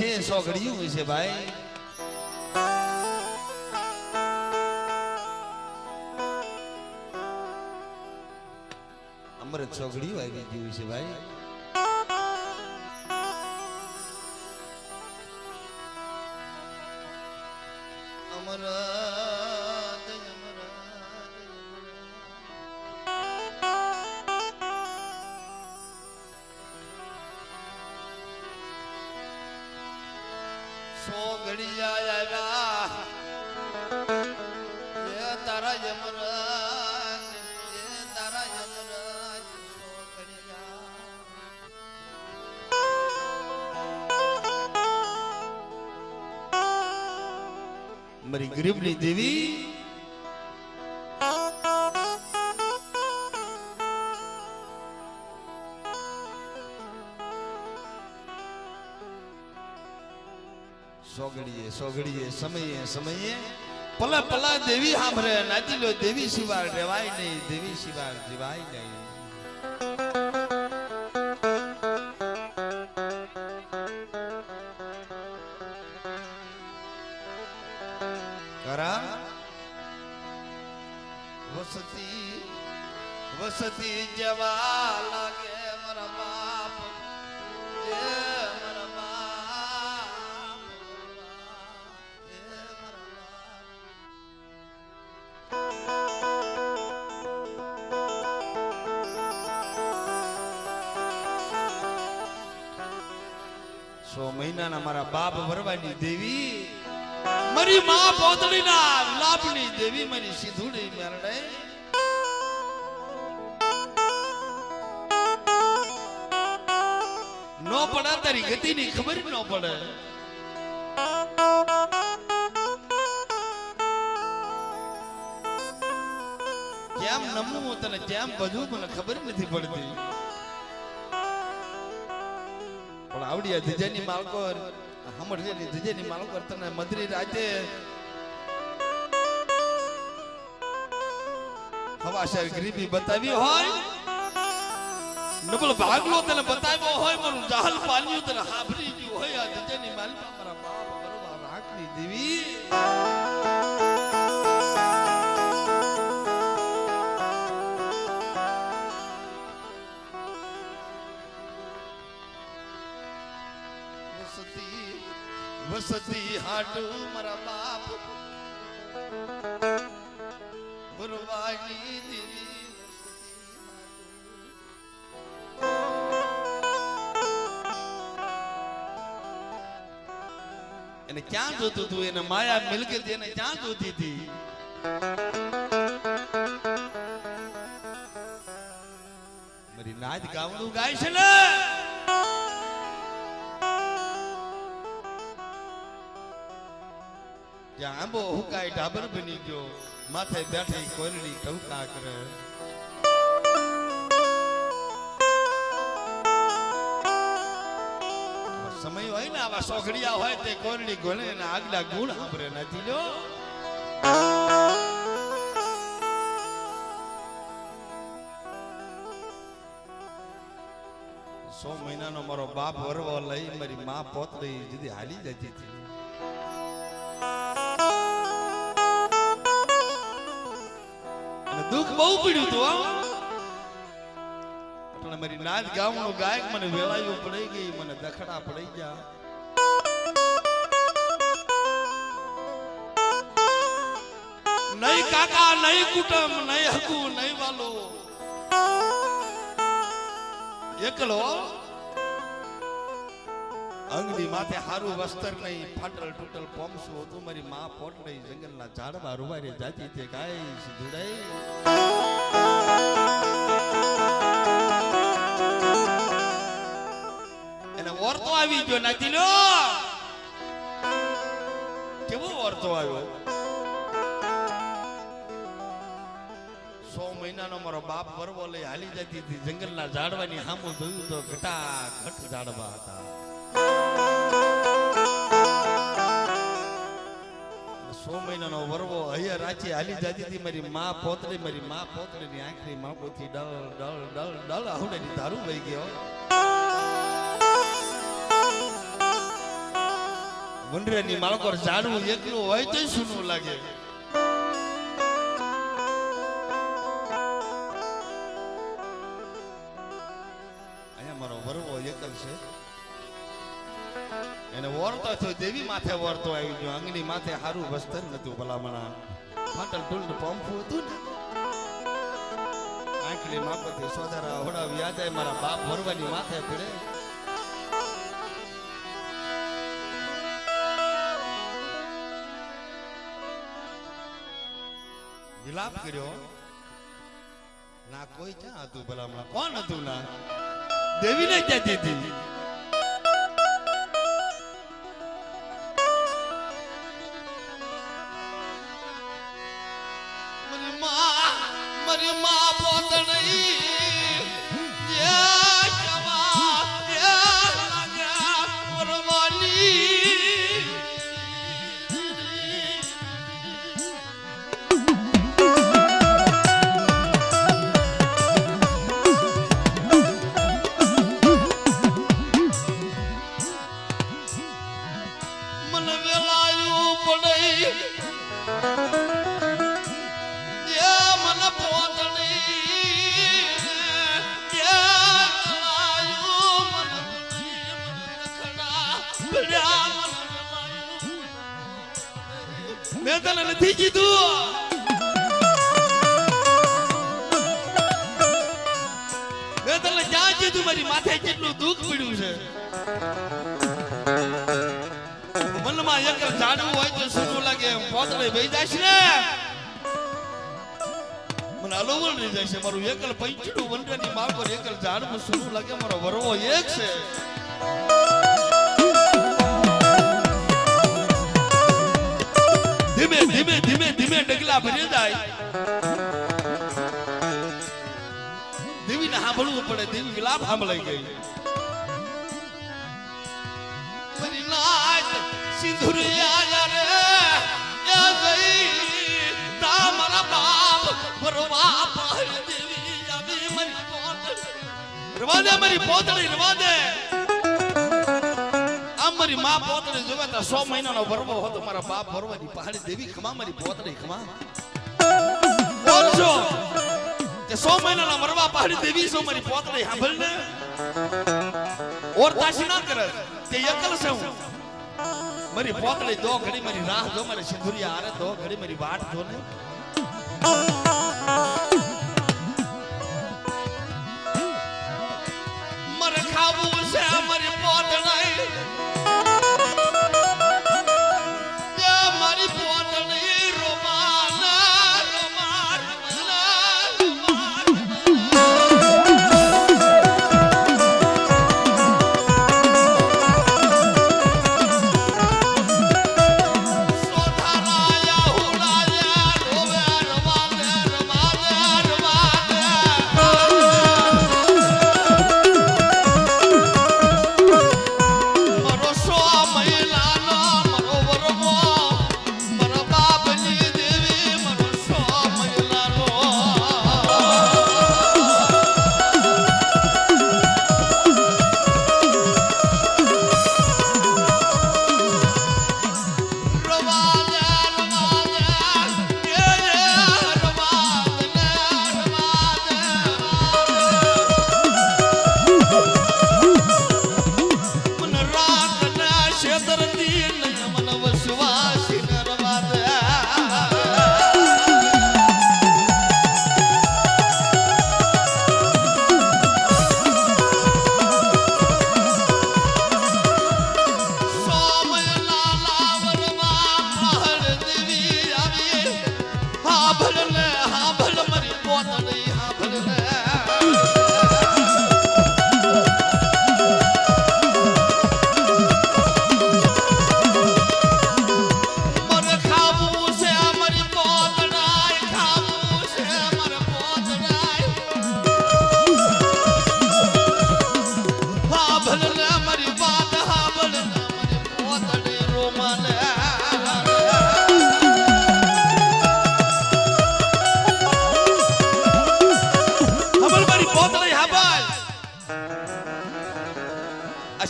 વિશે સોગડિયું વિશે ભાઈ અમૃત સોગડિયું આવી ગયું છે ભાઈ અમૃત સોગડિયા આવ્યા એ તારા યમરાજ સોગડિયા મારી ગરીબની દેવી સોગડીએ સોગડીએ સમયે સમયે પલા પલા દેવી સાંભળે નાચી લો દેવી સિવાય રેવાય નહીં દેવી સિવાય જીવાય નહીં કરા વસતી વસતી જવા લાગે મારા બાપ સો મહિનાના મારા બાપ ભરવાની દેવી મારી માં પોતળીના લાભની દેવી મારી સીધુડી મેરડે નો પડા તારી ગતિની ખબર ન પડે કેમ નમવું તને કેમ બધું મને ખબર નથી પડતી પણ આવડિયા ધીજાની માલકો હમણજેની ધીજાની માલકો તને મધરી રાતે હવાશર ગરીબી બતાવી હોય નબળ ભાગલો તને બતાવ્યો હોય મારું જહાલ પાલ્યું તને હાભરી ગયું હોય આ ધીજાની માલકો મારા બાપ બરોબર રાખની દેવી વસતી હાટુ મારા બાપ ભરવાની દેવી એને ક્યાં જોતું તું એને માયા મિલકત એને ક્યાં જોતી હતી મારી નાચ ગાવડું ગાય છે ને જ્યાં આંબો હુકાય ઢાબર બની ગયો માથે બેઠી કોરડી ટવકા કરે સમય હોય ને આવા સોગડિયા હોય તે કોરડી ગોળે ને આગલા ગુણ સાંભળે નથી લો સો મહિનાનો મારો બાપ વરવો લઈ મારી માં પોતળી જુદી હાલી જતી હતી દુઃખ બહુ પડ્યું તું એટલે મારી નાચ ગામનો ગાયક મને વેળાયું પડી ગઈ મને દખડા પડી ગયા નહીં કાકા નહીં કુટુંબ નહીં હકુ નહીં વાલો એકલો અંગની માથે હારું વસ્ત્ર નહીં ફાટલ તૂટલ પોમસું હતું મારી માં પોટડી જંગલના ઝાડમાં રૂવારી જાતી તે ગાય સીધુડાઈ એને ઓરતો આવી ગયો નાતી લો કેવો ઓરતો આવ્યો 100 મહિનાનો મારો બાપ વરવો લઈ હાલી જતી હતી જંગલના ઝાડવાની સામું જોયું તો ઘટા ઘટ ઝાડવા હતા 100 મહિનાનો વરવો અહીંયા રાચી હાલી જતી હતી મારી માં પોતળીની આંખની માપોથી ડળ ડળ ડળ ડળ આવડેની દારૂ વહી ગયો વંડરેની માળકો ઝાડવું એકલું હોય તો સૂનું લાગે. અહીંયા મારો વરવો એકલ છે, એને વરતો થયો દેવી માથે વરતો આવી ગયો. અંગની માથે હારું વસ્ત્ર નતું, ભલામણા ફાટલ ટુલ પંપ હતું ને. આંખલી માપથી સોધારા હોડા યાદ આવે મારા બાપ વરવાની માથે પડે. વિલાપ કર્યો ના, કોઈ ક્યાં હતું ભલામણા? કોણ હતું? ના દેવીને કહેતી હતી. મારી માં પોતણી મેં તને નથી કીધું? મેં તને ક્યાં કીધું મારી માથે કેટલું દુઃખ પડ્યું છે? મનમાં એક જાણવું હોય તો શું લાગે એમ પોતળે વહી જાય ને, મને અલોવલ રહી જાય છે. મારું એકલ પંચડું વંડરની માળ પર એકલ જાણવું શું લાગે? મારો વરવો એક છે. ધીમે ધીમે ધીમે ધીમે ડગલા ભરી જાય. દેવીને સાંભળવું પડે. દેવી વિલાપ સાંભળાઈ ગઈ. મારી નાચ સિંધુરિયા રે એ ગઈ તા મારા બાપ પરવા પાર દેવી આવી મારી પોતળી. રવા દે મારી પોતળી, રવા દે. મારી માં પોતળી જોવે તો 100 મહિનાનો વરવો હતો. મારા બાપ વરવાની પહાડી દેવી ખમા મારી પોતળી ખમા. બોલજો કે 100 મહિનાના વરવા પહાડી દેવી સો મારી પોતળી સાંભળ ને. ઓર તાશી ના કરે કે એકલ છે હું. મારી પોતળી દો ઘડી મારી રાહ જો, મારી સિંધુરિયા આરે દો ઘડી મારી વાટ જો ને. મરે ખાવું છે મારી પોતળી.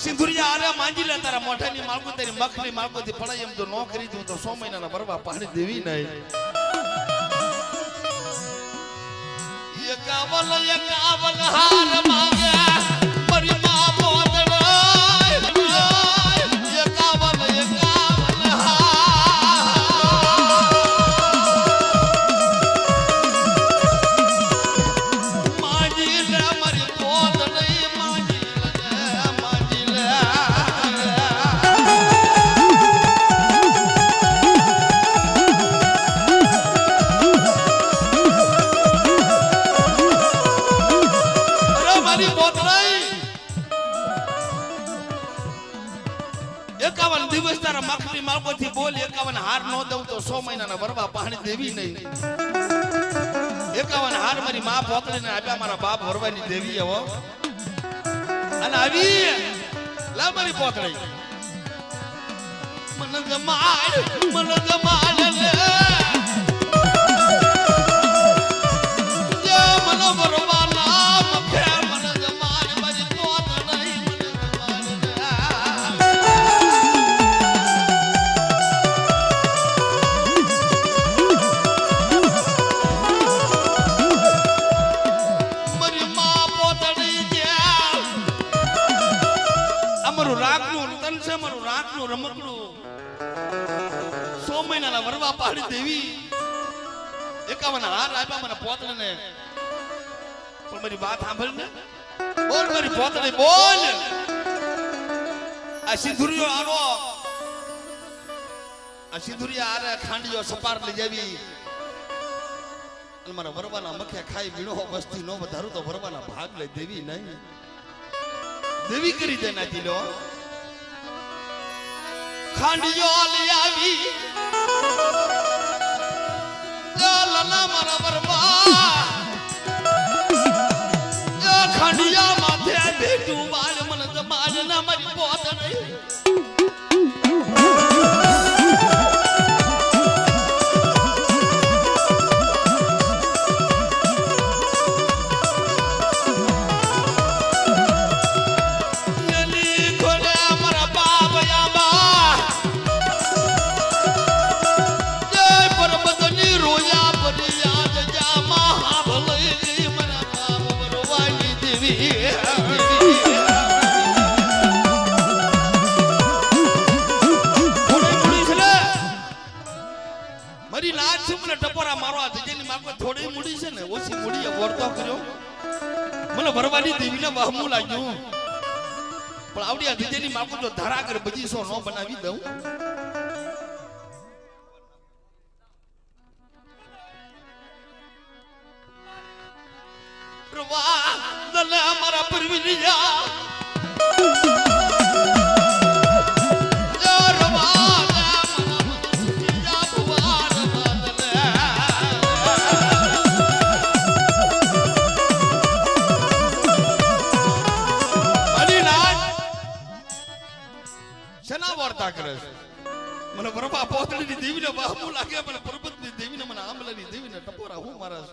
સિંધુરિયા આરે માંજી લે તારા મોઢાની માળકું તે તેરી મખની માગોથી પડાય એમ જો નો કરી દઉં તો 6 મહિનાના ભરવા પાણી દેવી નહીં. એકાવન હાર માંગ્યા મારી મા બોતડો. એકાવન માજી લે મારી બોતડી માજી લે. એકાવન દિવસ તારા મખની માગોથી બોલ. 51 હાર નો દઉં તો 100 મહિનાના ભરવા પાણી દેવી નહીં. 51 હાર મારી મા પોતળીને આપ્યા મારા બાપ ભરવાની દેવી હો. અને આવી લા મારી પોતળી મને જમાડ લે જે મને ભરવા નામ ફે મને જમાડ મારી પોતળી મને રમકડું 100 મહિનાના વરવા પાડી દેવી. 51 હાર આપ્યા મને પોતળીને. પણ મારી વાત સાંભળ ને. બોલ મારી પોતળી બોલ. આ સિંધુરિયો આરો આ સિંધુરિયા આરે ખાંડીઓ સપાર લઈ જાવી. અને મારા વરવાના મખે ખાઈ વીણો વસ્તી નો વધારું તો વરવાના ભાગ લઈ દેવી નહીં. દેવી કરી દે નાખી લો. ખાંડીઓ લઈ આવી લના મારા બરબા. ખાંડિયા માથે બેઠું બાળ મને જમાડ ના મારી પોતળી. મારી લાજ છે મને ટપોરા મારવા જજેની માગો થોડી મૂડી છે ને ઓછી મૂડી વર્તો કર્યો. મને ભરવાની દેવીને વહમું લાગ્યું. પણ આવડી આ જજેની માગો જો ધરા કર બજીસો નો બનાવી દઉં. રવા દલે મારા પરવીલિયા મને બરબા પોતળીની દેવીને બાહુ લાગે. મને પર્વતની દેવીને મને આંબલાની દેવીને ટપોરા હું મારા.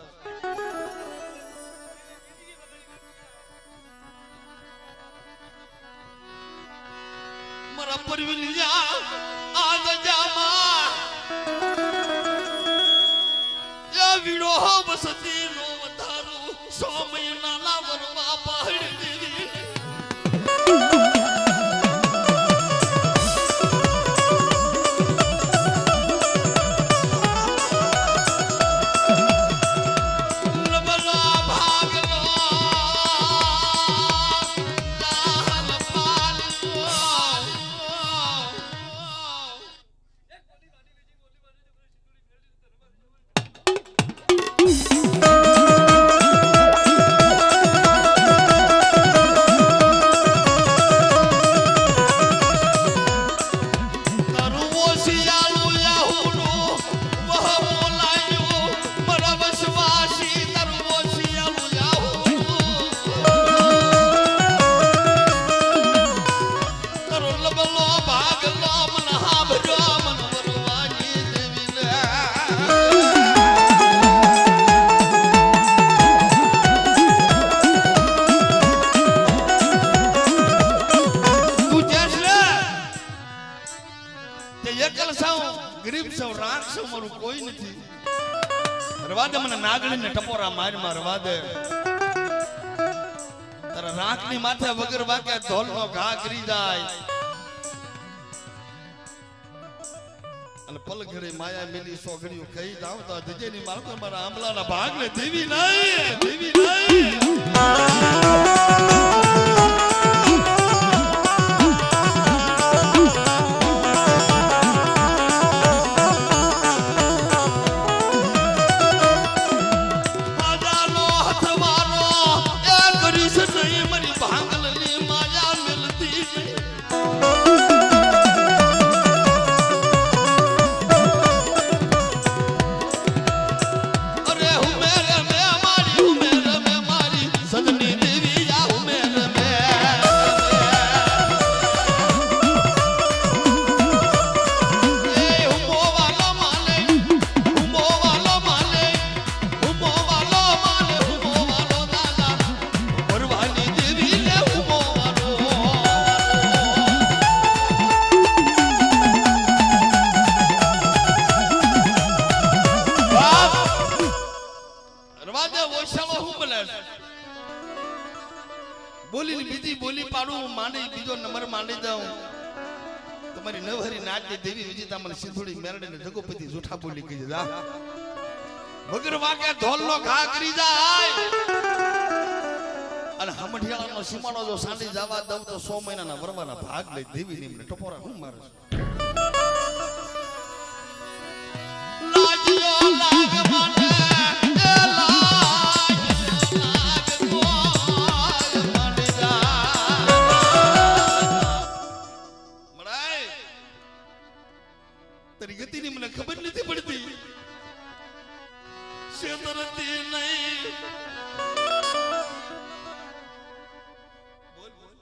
મારા પરવીલિયા આજ જામા યા વીડો વસતી નો વધારું 100 મહિનાના વરવા પાડી દેવી. તે એકલ સૌ ગરીબ સૌ રાખ સૌ મારું કોઈ નથી રવા દે મને નાગણીને ટપોરા મારમાં રવા દે તારા રાખની માથે વગર વાકે ઢોલનો ઘા કરી જાય અને પલ ઘડે માયા મેલી સોગડીઓ કહી જાવ તો જજેની મારતો મારા આંબલાના ભાગને દેવી નહીં દેવી નહીં બોલીની બીજી બોલી પાડું માંડી બીજો નંબર માંડી દઉં તમારી નવહરી નાચની દેવી વિજેતા મને સિંધુડી મેરડીને જગોપતિ જૂઠા બોલી કહી જા વગર વાગે ઢોલનો ઘા કરી જાય અને હમઢિયાળાનો સીમાડો જો સાંડી જવા દઉં તો 100 મહિનાના વરવાના ભાગ લઈ દેવી નીમને ટપોરા હું મારે લાજ્યો લાગ મને तेरी गति नहीं મને ખબર નથી પડતી શેતરતી નહીં બોલ બોલ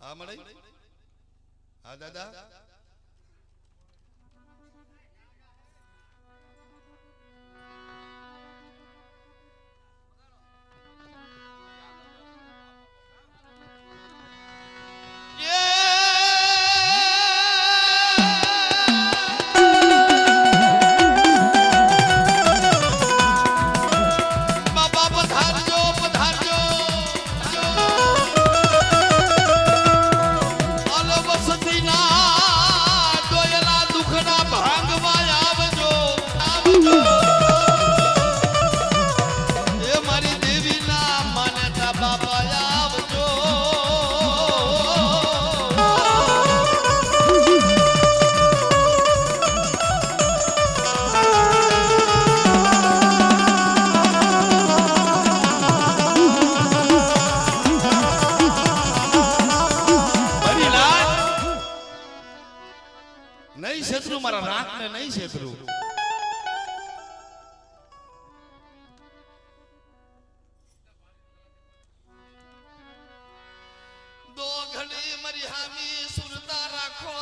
હા મડાઈ હા દાદા नहीं शत्रु मारा राख ने नहीं शत्रु दो घड़ी मरी हामी सुरता राखो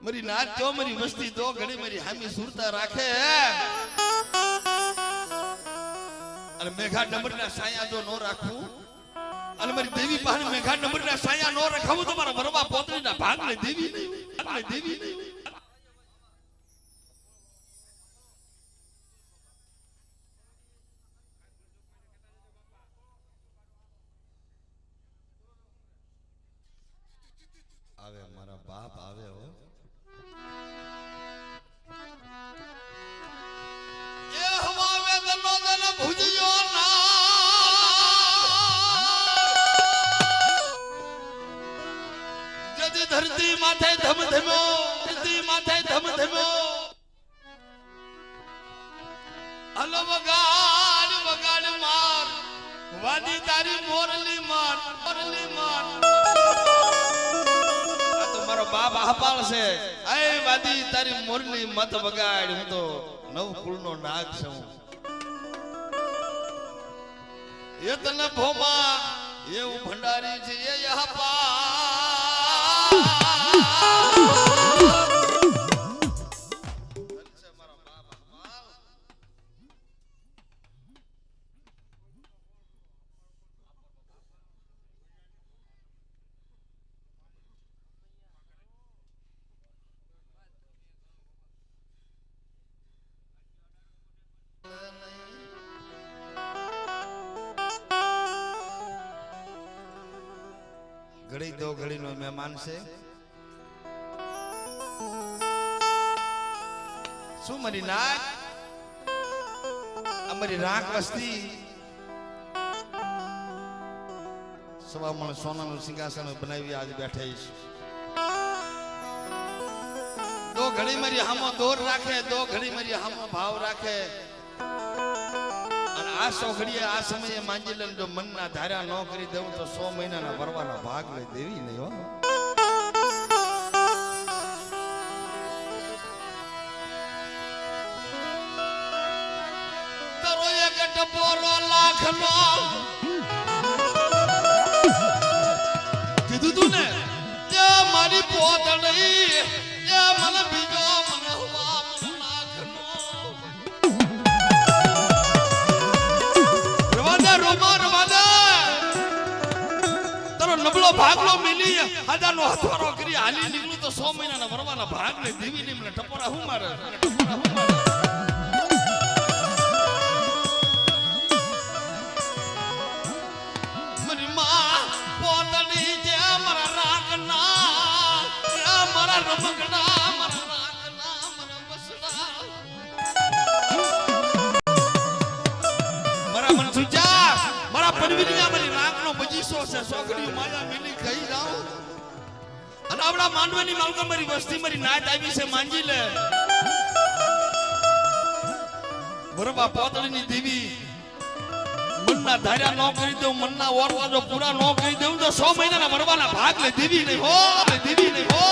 मरी नाच जो मरी मस्ती दो घड़ी मरी हामी सुरता राखे अरे मेघा नंबर ना साया जो नो राखू અને મારી દેવી પાસે મેઘા નંબરના સાયા નો રખાવું તો મારા વરવા પોતરીના ભાગને દેવી નહીં ભાગને દેવી નહીં આવે મારા બાપ આવે હો એ હવા વેદનો દન ભુજ્યો ના धरती माथे धम धमो धरती माथे धम धमो हलो वगाड़ वगाड़ मार वादी तारी मोरली मार आ तो मारो बाप हपाल से आए वादी तारी मोरली मत वगाड़ हूं तो नव कुल नो नाग छूं ये तने भोमा ये भंडारी छे ये हपा ઘડી દો ઘડી નો મહેમાન છે શું મારી નાક અમારી રાખ વસ્તી સવામણ સોનાનું સિંહાસન બનાવી આજે બેઠા છે દો ઘડી મારી હામો દોર રાખે દો ઘડી મારી હામો ભાવ રાખે અને આ સોઘડીએ આ સમયે માંજી જો મનના ધાર્યા ન કરી દઉં તો 100 મહિનાના ભરવાના ભાગ લઈ દેવી નહીં હો તરો એક ટપોરો લાખનો કીધું તું ને જે મારી પોતડી જે મને બીજો મને હુવા મને લાખનો રવાદા તારો નબળો ભાગલો મિલી હાજારનો હથવારો કરી હાલી નીકળું તો 100 મહિનાના વરવાના ભાગ ને દેવી ને મને ટપોરા હું મારે મારી માં પોતડી જે મારા રાખના મારા રમકડા મારા રાખના મારા બસડા મારા મનસુજા મારા પરવીરિયા મારી રાખનો બગીચો છે સોગડીઓ માયા મિલી ખાઈ જાઉં અને આપણા માંડવાની માલકા મારી વસ્તી મારી નાત આવી છે માંજી લે બરોબર પોતડીની દેવી મનના ધાર્યા ન કરી દઉં મનના ઓરવાજો પૂરા ન કરી દઉં તો 100 મહિનાના મરવાના ભાગ લે દેવી નહીં હો દેવી નહીં હો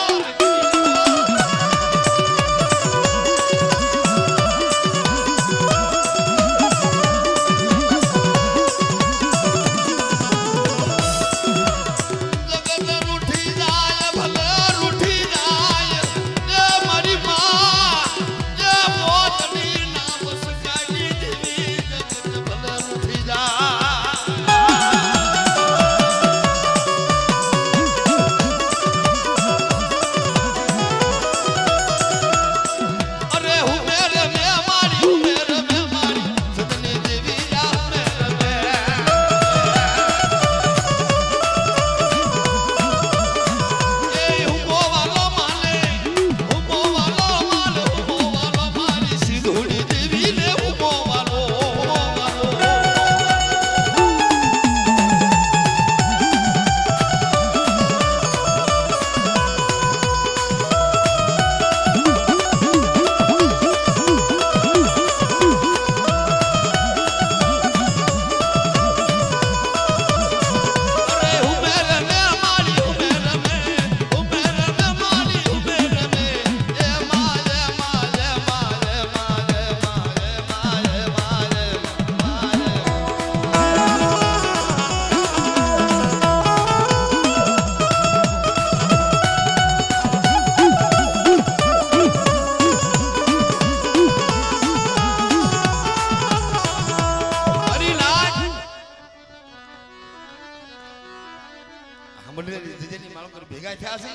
ભેગા થયા છે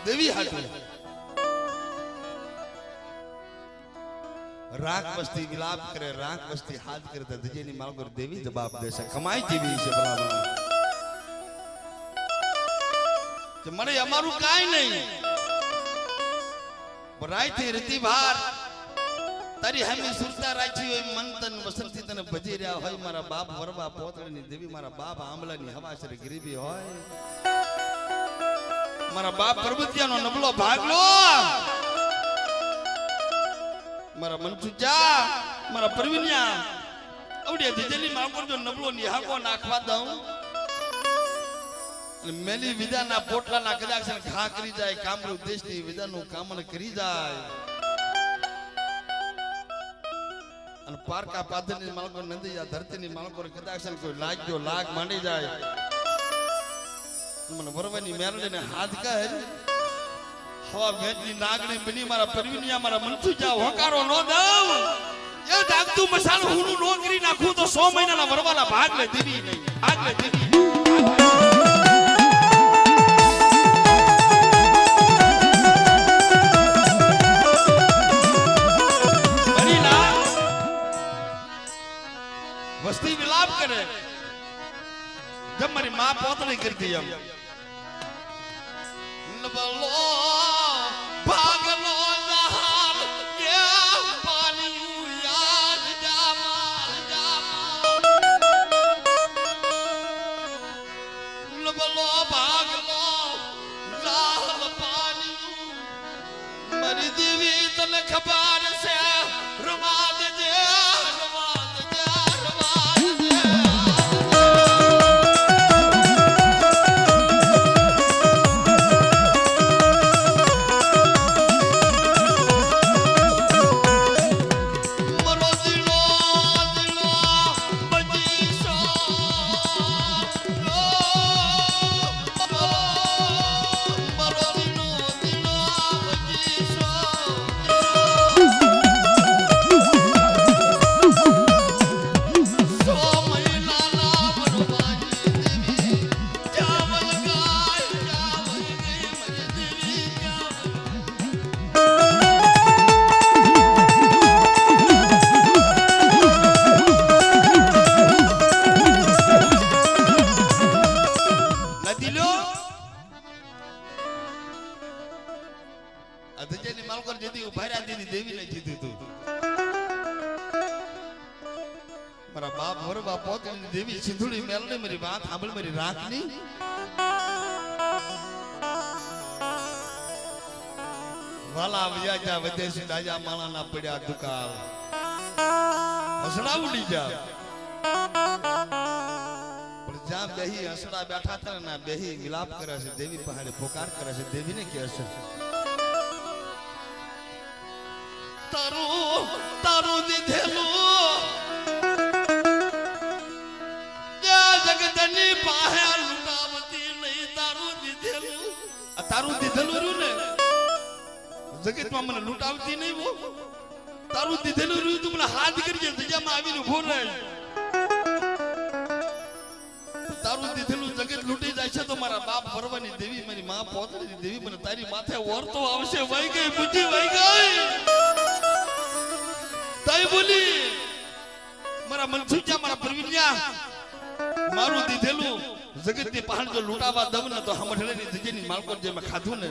દેવી હાટુ રાખ વસ્તી વિલાપ કરે રાખ વસ્તી હાથ કરે તો દજેની માલકર દેવી જવાબ દેશે કમાઈ જેવી છે બરાબર તો મને અમારું કાઈ નહીં રાઈથી રીતિભાર તારી હમી સુરતા રાખી હોય મન તન વસંતી તને ભજી રહ્યા હોય મારા બાપ વરબા પોતળની દેવી મારા બાપ આંબલાની હવાસર ગરીબી હોય મારા બાપ પરબતિયાનો નબળો ભાગલો મારા મનસુજા મારા પરવીન્યા આવડે દિજલી માગોર જો નબળો નિહાકો નાખવા દઉં અને મેલી વિદાના પોટલાના કદાચ ઘા કરી જાય કામરૂ દેશની વિદાનું કામણ કરી જાય અને પારકા પાદરની માલકો નંદી આ ધરતીની માલકો કદાચ કોઈ લાગ્યો લાગ માંડી જાય મને વરવાની મેરડીને હાથ કહે હવા વેચની નાગણી બની મારા પરવીનિયા મારા મનસુજા હોકારો નો દઉં એ દાગતું મસાલ હુનું નો કરી નાખું તો 100 મહિનાના વરવાના ભાગ લે દેવી નહીં ભાગ લે દેવી બની ના વસ્તી વિલાપ કરે જબ મારી માં પોતળી કરતી એમ નબલો ભાગલો જહાન કે પાણી યાદ જામા નબલો ભાગલો જહાન પાણી મારી દેવી તને ખબર છે રમા દે દેવી સિંધુડી મેલને મારી વાત સાંભળ મારી રાખની વાલા વિયાજા વિદેશી દાજા માળાના પડ્યા દુકાળ હસડા ઉડી જા પણ જ્યાં બેહી હસડા બેઠા હતા ને બેહી વિલાપ કરે છે દેવી પહાડે પોકાર કરે છે દેવીને કહે છે તારું દીધેલું જગતની પાહે લૂંટાવતી નહીં તારું દીધેલું રહ્યું ને જગતમાં મને લૂંટાવતી નહીં વો તારું દીધેલું રહ્યું તું મને હાથ કરજે જગ્યામાં આવીને ઉભો રહે તારું દીધેલું જગત લૂંટી જાય છે તો મારા બાપ ભરવાની દેવી મારી માં પોતળી દેવી મને તારી માથે ઓરતો આવશે વઈ ગઈ બુદ્ધિ વઈ ગઈ તઈ બોલી મારા મનસુજા મારા પરવીન્યા મારું દીધેલું જગતની પહાડ જો લૂંટાવા દઉં ને તો હમઠળેની જગ્યાની માલકો જે મેં ખાધું ને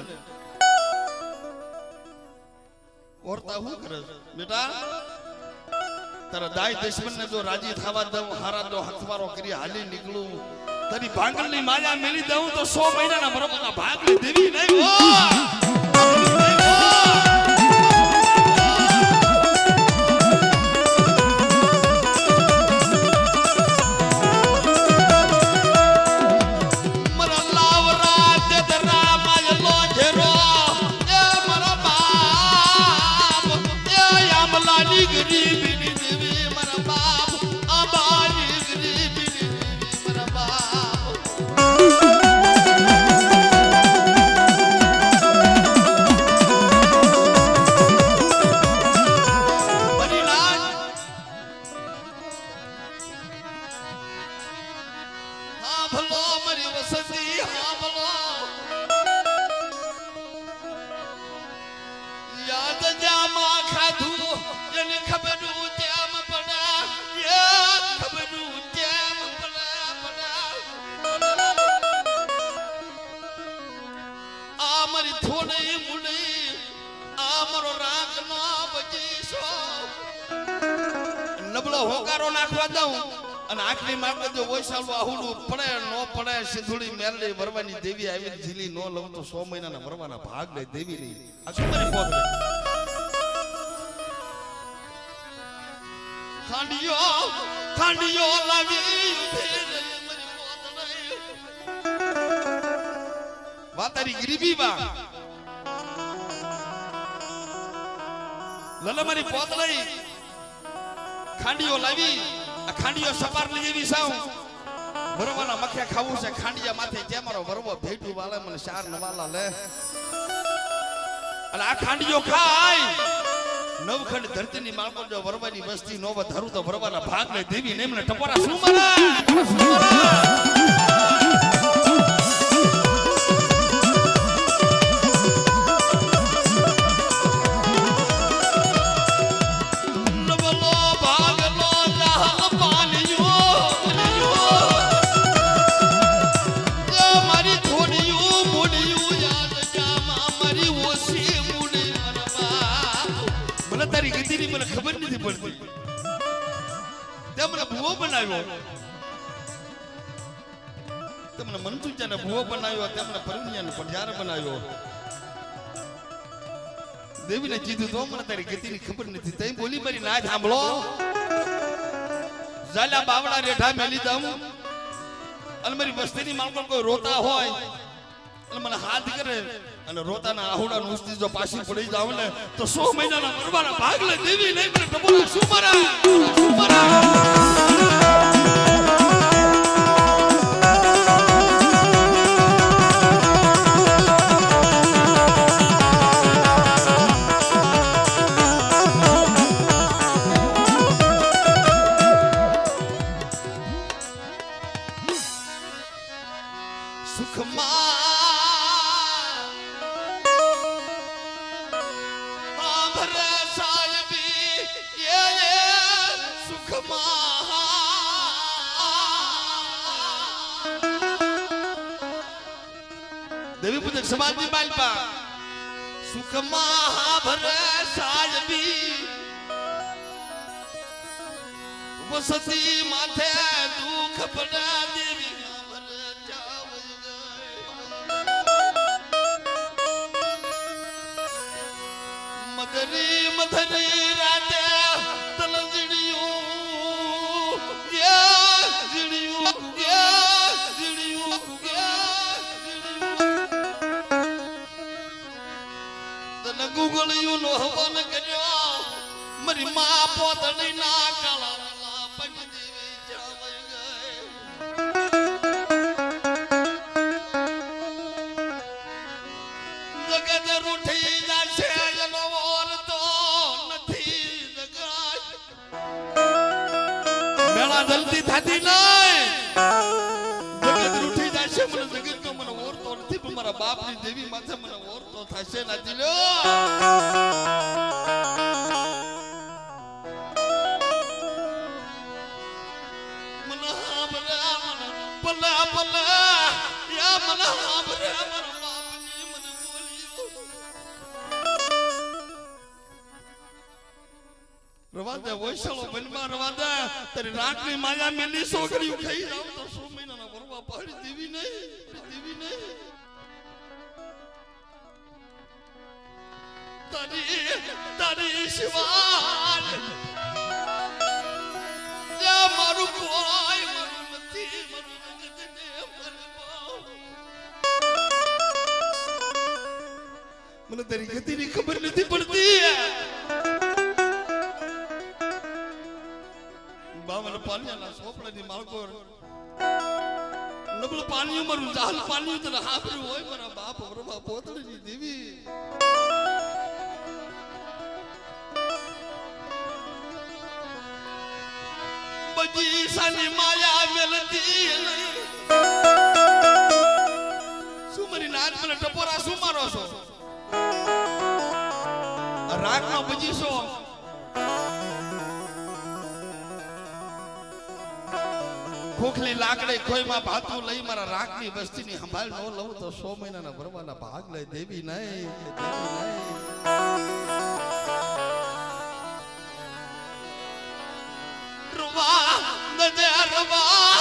ઓરતા હું કરે બેટા તારા દાય દુશ્મન ને જો રાજી થવા દઉં હારા તો હથવારો કરી હાલી નીકળું તારી ભાંગલની માયા મેલી દઉં તો 100 મહિનાના બરોબરના ભાગલી દેવી નહીં હો હોકારો નાખવા દઉં અને આખરી માર્ગે જો વૈશાલવા આહુડું પડે નો પડે સિંધુડી મેલડી વરવાની દેવી આવી જીલી નો લઉં તો 100 મહિનાના વરવાના ભાગ લે દેવી નહીં આ શું મારી પોત ખાંડિયો લાવી વાતારી ગરીબી બા લલે મારી પોત લઈ ખાંડીઓ લાવી આ ખાંડીઓ સપાર લઈ જેવી સાવ વરવાના મખ્યા ખાવું છે ખાંડિયા માથે જે મારો વરવો ભેટું વાલે મને 4 નવાલા લે અને આ ખાંડીઓ ખાય નવખંડ ધરતીની માળકો જો વરવાની વસ્તી નો વધારું તો વરવાના ભાગ લે દેવી ને મને ટપોરા શું મારા નબલો ભાગલો લાલ પાણીઓ તમને ભૂવો બનાવ્યો, તમને મનસુજાને ભૂવો બનાવ્યો, તમને પરમિયાને પઢિયાર બનાવ્યો. દેવીને કીધું તો મને તારી ગતિની ખબર નથી. તઈ બોલી મારી ના સાંભળો. ઝાલા બાવડા રેઠા મેલી દમ અને મારી વસ્તીની માલકો કોઈ રોતા હોય અને મને હાથ કરે અને રોતાના આહુડા નુસ્તી જો પાછી પડી જાવ ને તો 100 મહિનાના મરવાના ભાગ લે. દેવી નહીં મને ટપોરા શું મરા દેવી પૂજક સમાજની બાલપા સુખમાં ભરે સાજબી વસતી માથે દુઃખ પડા. દેવી ભરે જાવ મધરી મધરી રાતે તલ જીડ્યું જીડ્યું ગુગળિયું નો હવન કર્યો. મારી માં પોતડી ના કાળા પગ દેવી જાવઈ ગઈ. જગત રૂઠી જાશે એનો ઓરતો નથી જગાય. મેળા જલ્દી થતી નહીં. જગત રૂઠી જાશે મને જગત નો મને ઓરતો નથી પણ મારા બાપની દેવી માથે મને ઓરતો થશે ના દિલ્યો. પલ્લા પલ્લા યા મના આમરે મારા બાપની મને બોલ્યો. રવાદે વૈશાળો બનમાં રવાદે તારી રાતની માયા મેલી છોકરીઓ ખાઈ જાવ તો 100 મહિનાના વરવા પહાડી દેવી નહીં. તારી શિવાન યા મારું કોઈ નથી. મને તારી ગતિની ખબર નથી પડતી. બાવન પાણીના સોપડાની માળકો નબળું પાણી મારું જાલ પાણી તને હાફર્યું હોય મારા બાપ વરવા પોતળીની દેવી. બગીચાની માયા મેલતી નહીં. શું મારી નાચ મને ટપોરા શું મારો છો? રાગનો બગીચો ખોખલી લાકડે ખોઈમાં ભાતું લઈ મારા રાખની વસ્તીની સંભાળ ન લઉં તો 100 મહિનાના ભરવાના ભાગ લઈ. દેવી નહીં. રવા નજે રવા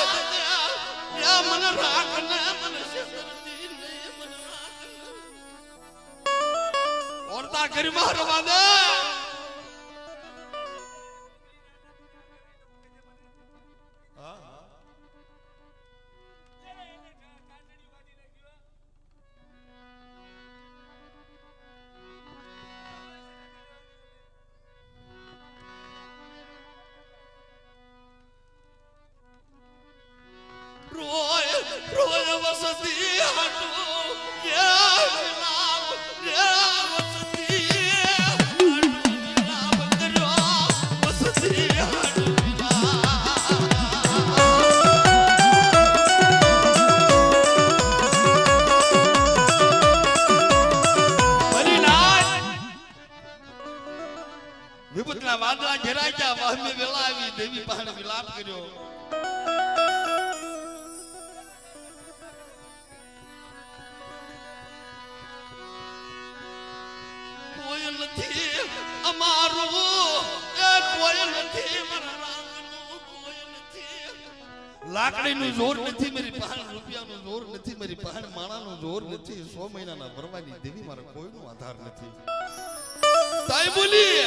યા મન રાખને મન શેરતી ને મન રાખને ઓરતા કરી મારવા દે. રોય વસતી હાટુ યા લાવ યા વસતી હાટુ લાવ કર્યો વસતી હાટુ. વિપુતના વાદળા ઘેરાઈ ગયા. વહમી વેળા આવી. દેવી પાસે વિલાપ કર્યો. અમારું એ કોઈ નથી મારા રાગનું કોઈ લાકડીનું જોર નથી મારી પાસે, રૂપિયાનું જોર નથી મારી પાસે, માણાનું જોર નથી, 100 મહિનાના ભરવાની દેવી મારો કોઈનો આધાર નથી. તાઈ બોલી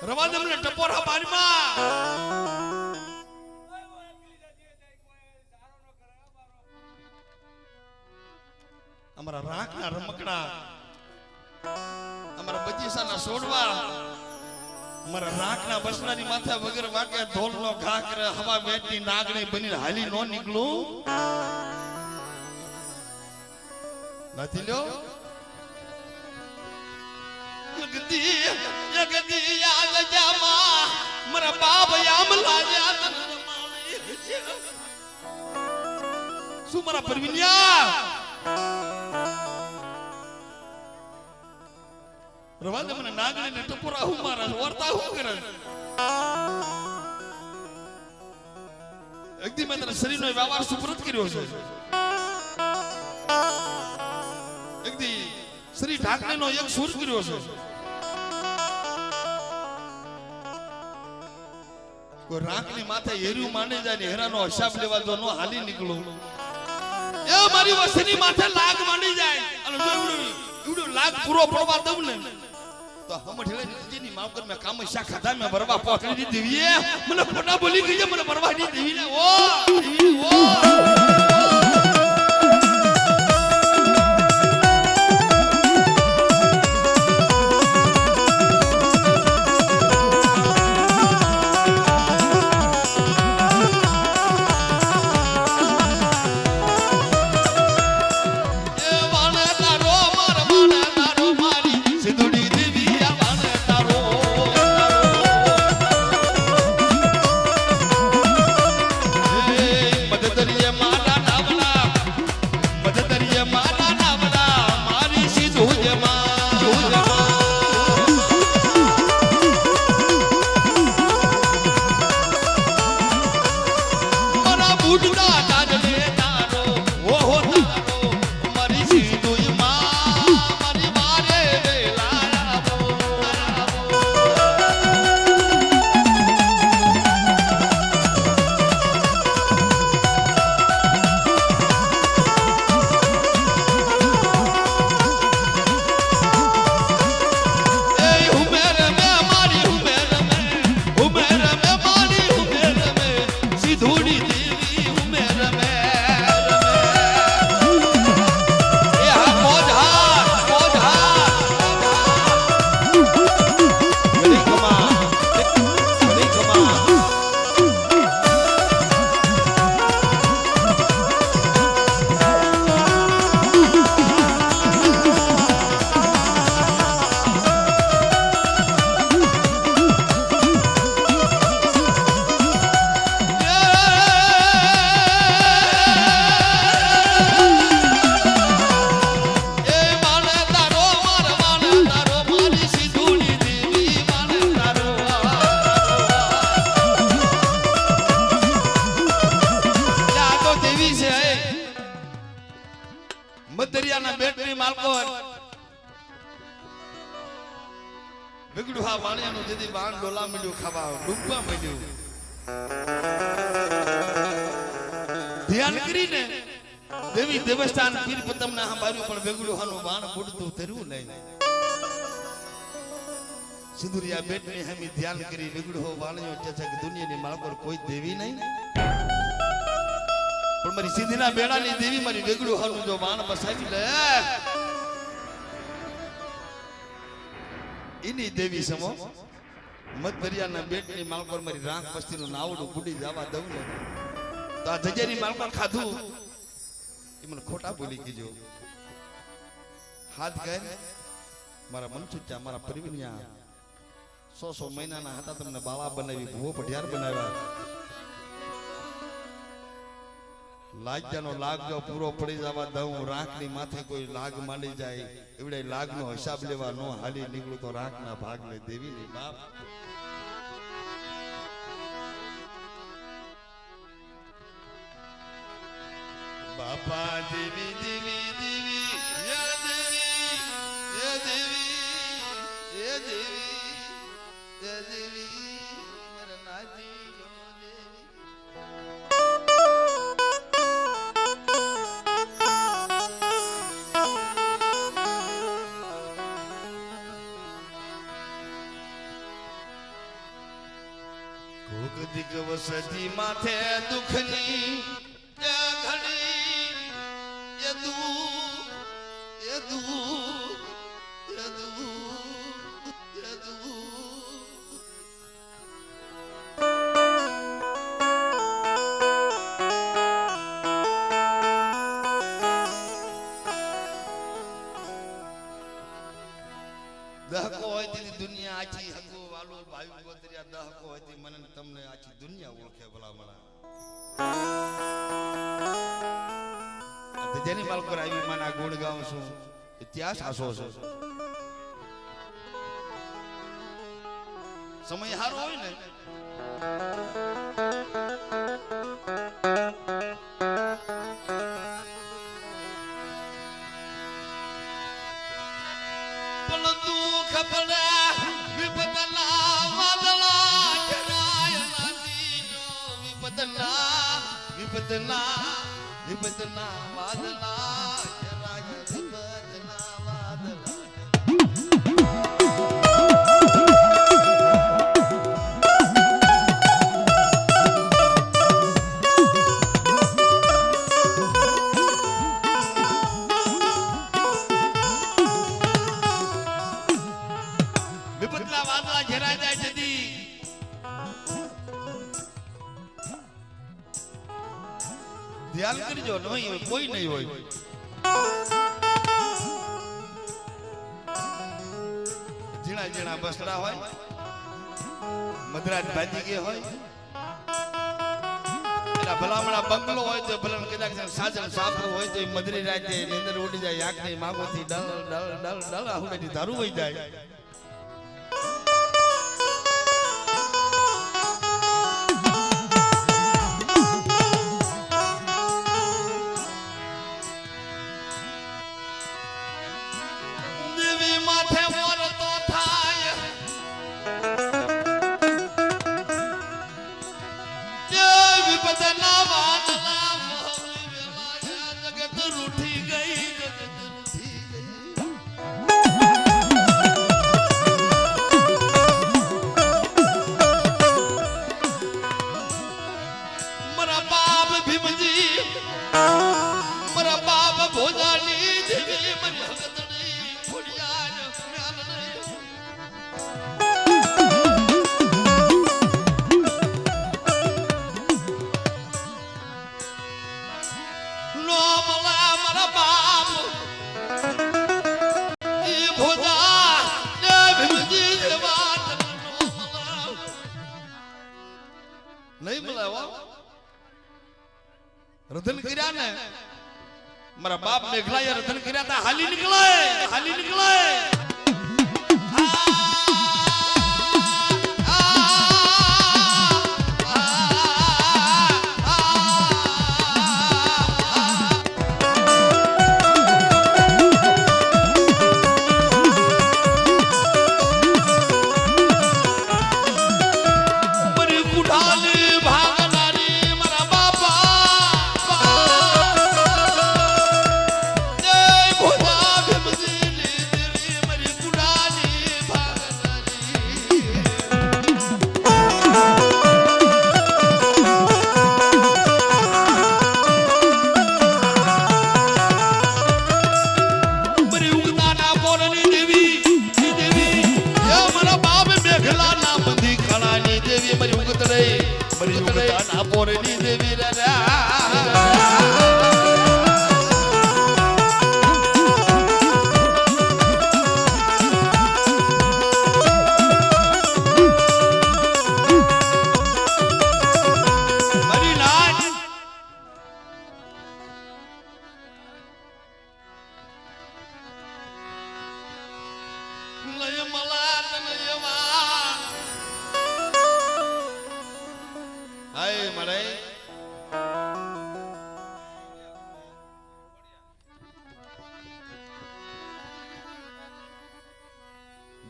રવા દે મને ટપોરા બારીમાં. અમારા રાખના રમકડા, અમારા બગીચાના છોડવા, અમારા રાખના બસનાની માથા વગર વાકે ઢોલનો ઘા કરે, હવા બેટની નાગણી બની હાલી નો નીકળું નથી. લ્યો જગદી યાદ જામા મારા બાપ આમ લાગ્યા શું મારા પરવિન્યા રવાદે મને નાગણીને ટપોરા હું મારા વર્તા હું કરે. એકદી મેં તારા શરીરનો વ્યવહાર સુપ્રત કર્યો છે. એકદી શ્રી ઢાકણીનો એક સુર કર્યો છે. કોઈ રાખની માથે હેર્યું માંડી જાય ને હેરાનો હિસાબ લેવા જો નો હાલી નીકળું એ મારી વસ્તીની માથે લાગ માંડી જાય અને જો એવડું લાગ પૂરો પડવા દઉં ને તો હમઠેલે જીની માવકર મે કામ શા ખાધા મે બરવા પોખડી દેવીએ મને ફોટા બોલી ગઈ મને બરવા ની દેવી ને ઓ દેવી ઓ મધદરિયાના બેટરી માલકો વિગડું હા વાણિયાનું જેદી બાણ ડોલા મળ્યું ખાવા ડૂબવા મળ્યું ધ્યાન કરીને દેવી દેવસ્થાન પીર પતમના હંબાર્યું પણ વિગડું હાનું બાણ બુડતું તર્યું નહીં. સિંદુરિયા બેટની હમી ધ્યાન કરી વિગડું હો વાણિયો છે કે દુનિયાની માલકો કોઈ દેવી નહીં પણ મારી સિંધીના બેડાની દેવી મારી વેગડું હાનું જો બાણ બસાવી લે એની દેવી સમો મધદરિયાના બેટની માલકોર મારી રાંખ પસ્તીનું નાવડું બુડી જવા દઉં ને તો આ જજેરી માલકોર ખાધું એ મને ખોટા બોલી કીજો. હાથ ગયે મારા મનસુચ્ચા મારા પરિવિન્યા 100 મહિનાના હતા તમને બાવા બનાવી ભૂવો પઢિયાર બનાવ્યા. લાગ્યાનો લાગ જો પૂરો પડી જવા દઉં રાખની માથે કોઈ લાગ માંડી જાય એવડે લાગનો હિસાબ લેવા નો હાલી નીકળું તો રાખના ભાગને દેવી ની બાપ બાપા દેવી દેવી દેવી હે દેવી હે દેવી હે દેવી હે દેવી મેરા નાજી દેવી કદીક વસતી માથે દુખની એ ઘડી એ દુઃખ એ દુઃખ એ દુઃખ એ દુઃખ દહકો હોય તેની દુનિયા આખી હગો વાલો ભાઈ ગોતરિયા દહકો હોય તે મને તમને આખી દુનિયા ઓળખે ભલામણા જેની માલ પર આવી માના ગુણ ગાઉં છું ઇતિહાસ આસો છે સમય હારો હોય ને વિપદના વાદળા જરાય વિપદના વાદળા વિપદના વાદળા ઘેરાય જાય જદી ધ્યાન કરજો નહીં હોય કોઈ નહીં હોય ઝીણા ઝીણા બસડા હોય મધરાજ ભાજી ગયા હોય એના ભલામણા બંગલો હોય તો ભલામણ કદાચ સાજન સાપરું હોય તો મધરી રાતે નીંદર ઉડી જાય આંખની માગોથી ડલ ડલ ડલ ડલ આહુડેથી ધારું વહી જાય रतन કર્યા ને મારા બાપ મેઘલાએ રતન કર્યા તા હાલી નીકળે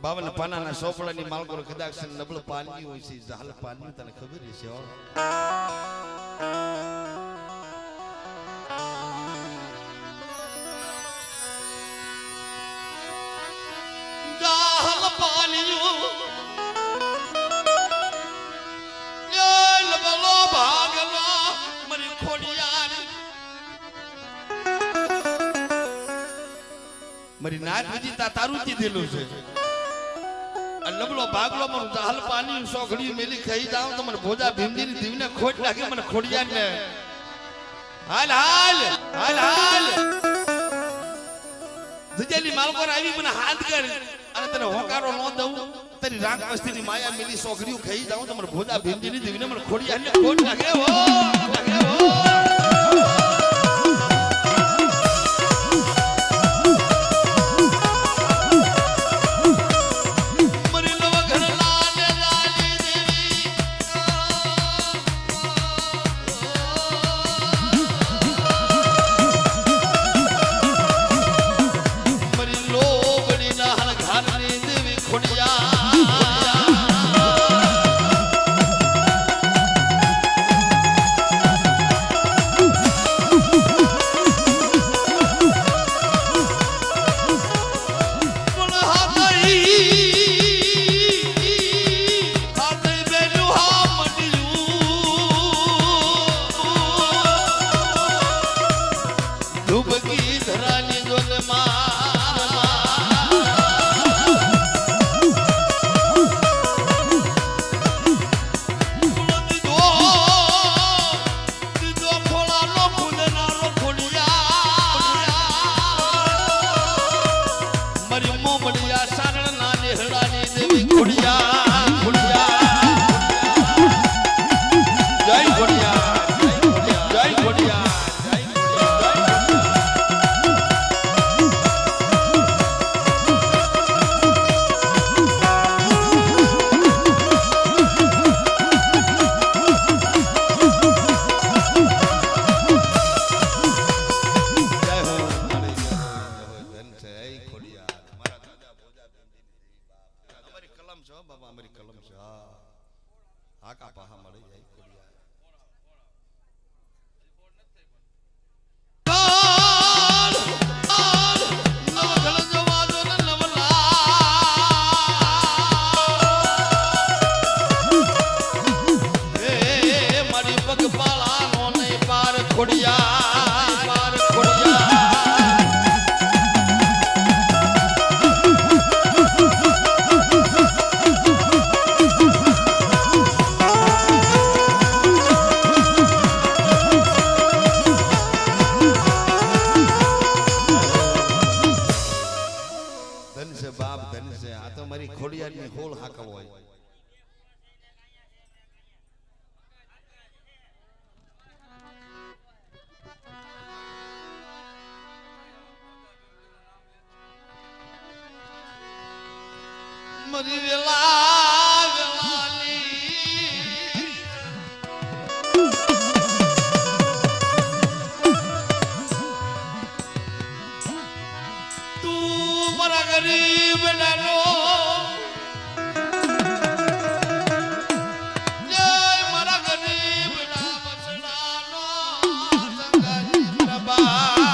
બાવન પાનાના સોપડાની માલકો કદાચ નબળ પાની હોય છે જાલ પાની તને ખબર છે જાલ પાની મારી નાત વિજી તારું કીધેલું છે લબલો ભાગલો મન હાલ પાણી સોઘડી મેલી ખાઈ જાવ તો મને ભોજા ભીમજીની દીવને ખોટ લાગે મને ખોડિયાર ને હાલ હાલ હાલ હાલ જજેલી માલકોર આવી મને હાથ કર અને તને હોકારો ન દઉં તારી રાગ મસ્તીની માયા મેલી સોઘડીઓ ખાઈ જાવ તો મને ભોજા ભીમજીની દીવને મને ખોડિયાર ને ખોટ લાગે હો લાગે હો મરી વેલા વેલાની તું મારા ગરીબ નાનો જય મારા ગરીબ ના બસડાનો સંગાજી પ્રભા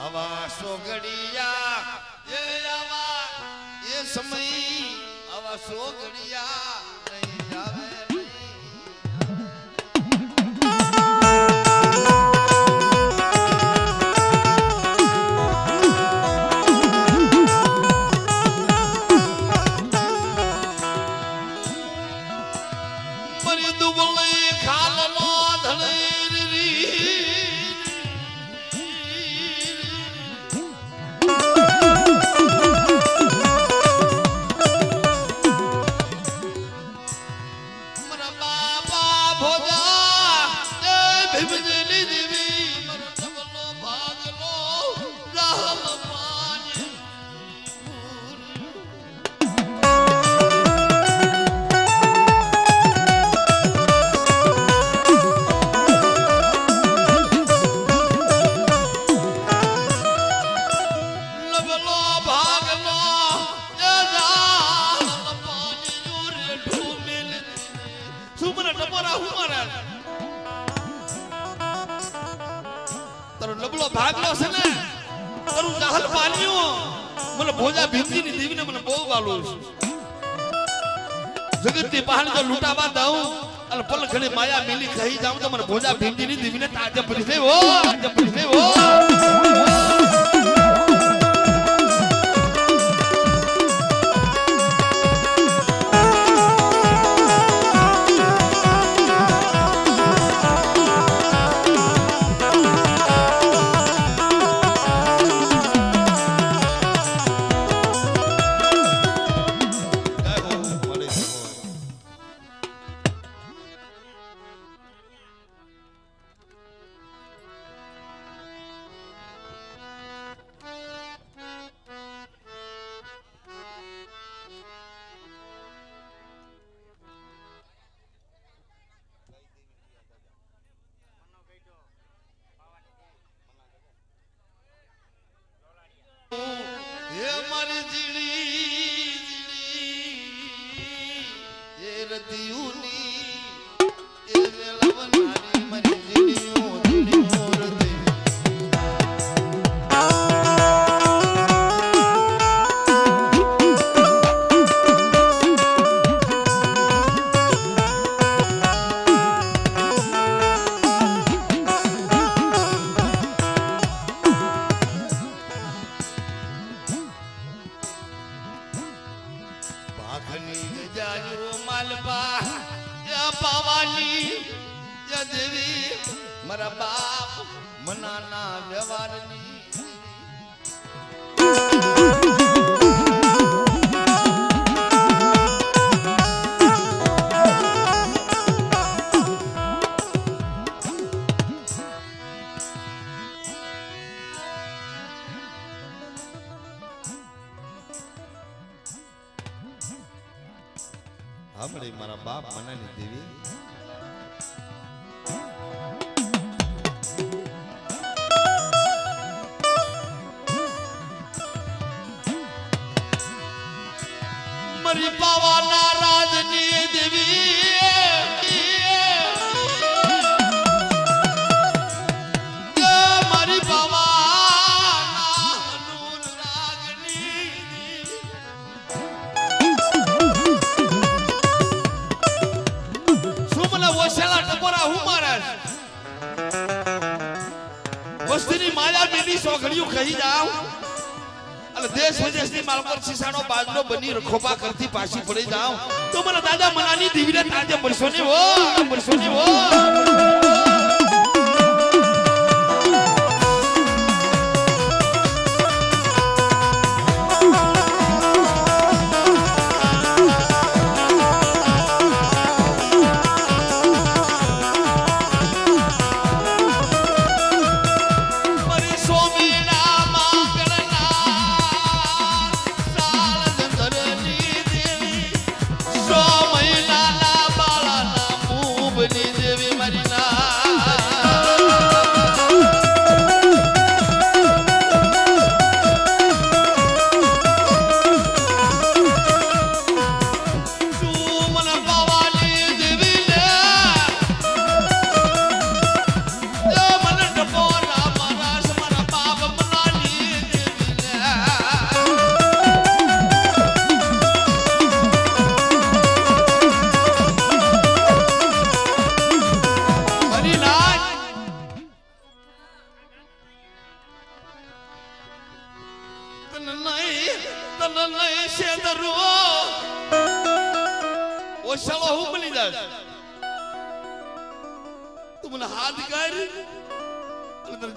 આવા સોગડિયા એ આવા એ સમય આવા સોગડિયા નહીં આવે મરી દુબળે ખાલનો ધણી શું મને ટપોરા હું મારે તારો લબલો ભાગલો છે ને તારું જહલ પાલ્યું મને ભોજા ભીમજી ની દેવીને મને બહુ વાલું જગતની પહાડ તો લૂંટાવા દઉં અને પલ ઘડી માયા મિલી કહી જાઉં તો મને ભોજા ભીમજી ની દેવીને તાજે પડી છે ઓ તાજે પડી છે ઓ સાંભળી મારા બાપ મનાની દેવી મારી પાવાના રાજની દેવી મારી પાવાના રાજની ઓશેલા ટપોરા હું મારા વસ્તીની માયા મેલી સોઘડિયું કહી જાવ અને દેશ વિદેશની માલ પર શીશાનો બાજનો બની રખોબા કરતી પાછી પડી જાવ તો મને દાદા મનાની દીવીને તાજે મળશો ને ઓ મળશો ને ઓ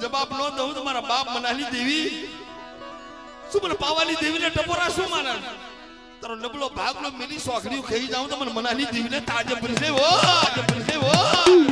જવાબ નો દઉં તમારા બાપ મનાલી દેવી શું મને પાવાની દેવીને ટપોરા શું મારા તારો લબલો ભાગલો મિલી સોખડીયું ખાઈ જાઉં તો મને મનાલી દેવીને તાજે ભરી ઓ તાજે ભરી ઓ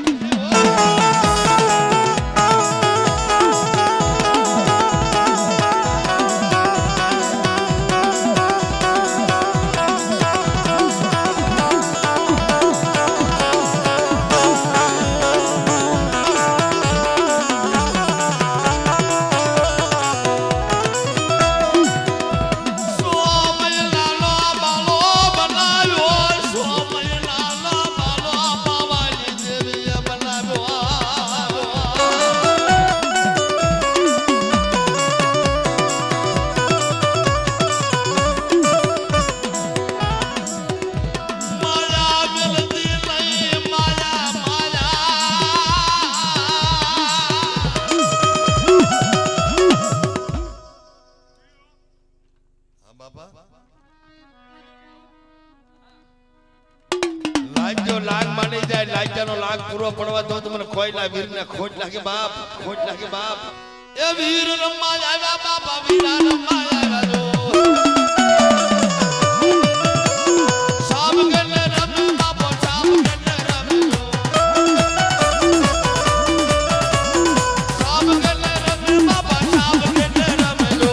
લાગ્યો લાગ માની જાય લાગ્યાનો લાગ પૂરો પડવા દો તો મને ખોઈલા વીરને ખોટ લાગે બાપ ખોટ લાગે બાપ એ વીર રમવા આવ્યા બાપા વીરા રમવા આવ્યા જો સાબ ગને રમે બાપો સાબ ગને રમે જો સાબ ગને રમે બાપા સાબ ગને રમે જો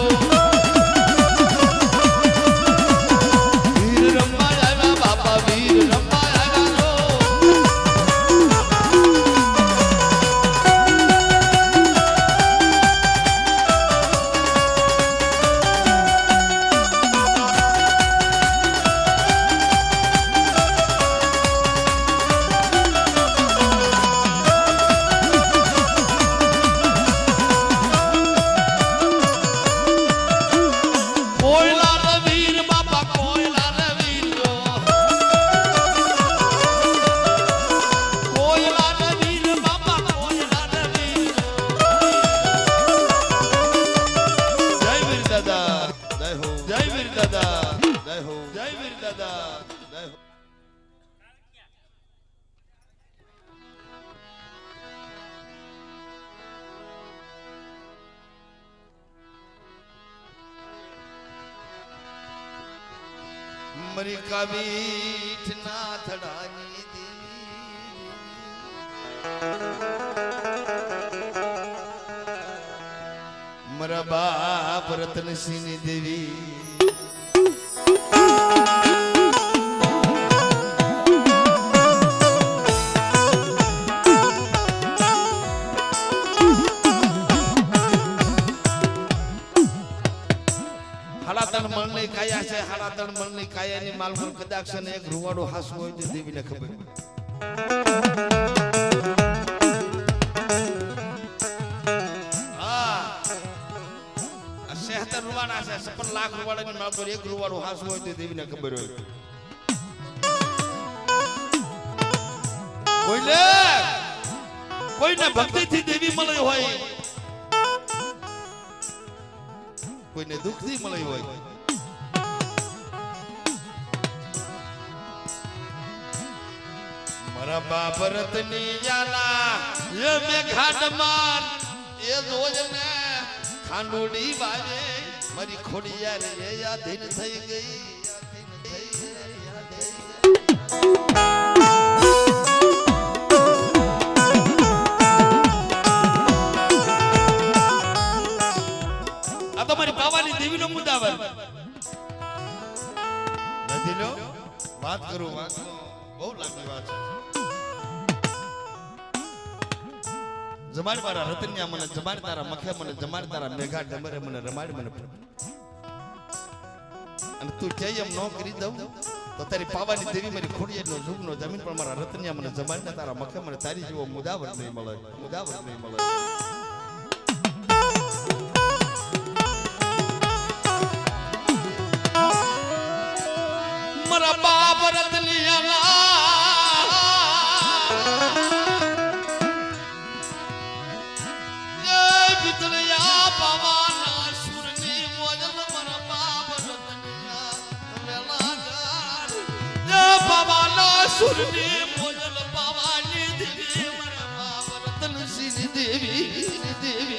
વીર રમવા આવ્યા બાપા વીર રમવા આવ્યા જો मरी कबीठ ना थड़ानी देवी मरा बाप रतन सिंह देवी હાલાતણ મણની કાયા છે હાલાતણ મણની કાયાની માલમાં કદાચ ને એક રૂવાડો હાસુ હોય તો દેવીને ખબર હા 76 રૂવાડા છે 56 લાખ રૂવાડાની માલમાં એક રૂવાડો હાસુ હોય તો દેવીને ખબર હોય કોઈને ભક્તિથી દેવી મળી હોય કોઈને દુઃખથી મળી હોય મારા બાપ રતની યાલા એ મેઘાડ માર એ જોજને ખાંડોડી વાજે મારી ખોડિયાર એ યાદીન થઈ ગઈ તમારી પાવાની દેવીનો મુદ્દાવર નથી લો વાત કરું વાત બહુ લાંબી વાત છે જમાડ મારા રતન્યા મને જમાડ તારા મખે મને જમાડ તારા મેઘા ડમરે મને રમાડ મને અને તું કે એમ નો કરી દઉં તો તારી પાવાની દેવી મારી ખોડિયાનો જુગનો જમીન પર મારા રતન્યા મને જમાડ તારા મખે મને તારી જેવો મુદ્દાવર નહીં મળે મુદ્દાવર નહીં મળે मरा बाप रतनिया बितलिया पवाना सुरनी मोजल मरा बाप रतनिया वेला पवाना सुरनी मोजल पवानी देवी मरा बाप रतन सिंह देवी देवी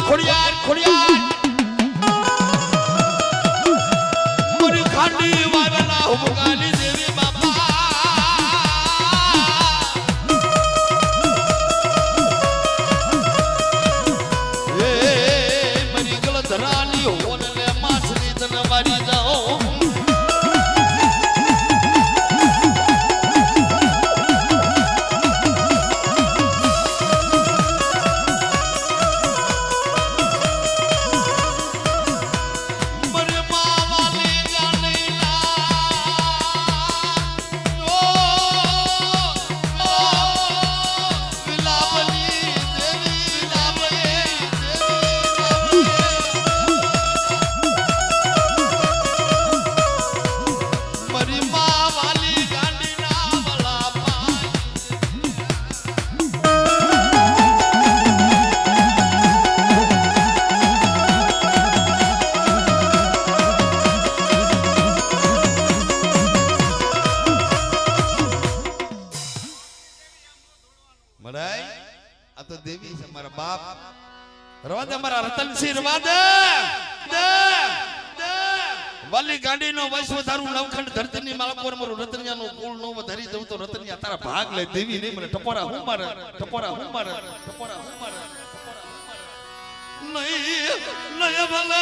ખોડિયાર ખોડિયાર મોરી ખાંડી વાવેલા હુમગાની દેવી બાપા એ મારી ગળધરાની હોનલે માછલી તને મારી જાઉં મરાય આ તો દેવી છે મારા બાપ રવા દે મારા રતનસિંહ રવા દે વાલી ગાંડી નો વૈશ્વ વધારું નવખંડ ધરતી ની માલપુર મારું રતનિયા નો કુળ નો વધારી દઉં તો રતનિયા તારા ભાગ લે દેવી નહીં મને ટપોરા હું મારે ટપોરા હું મારે ટપોરા હું મારે નહીં નહીં ભલે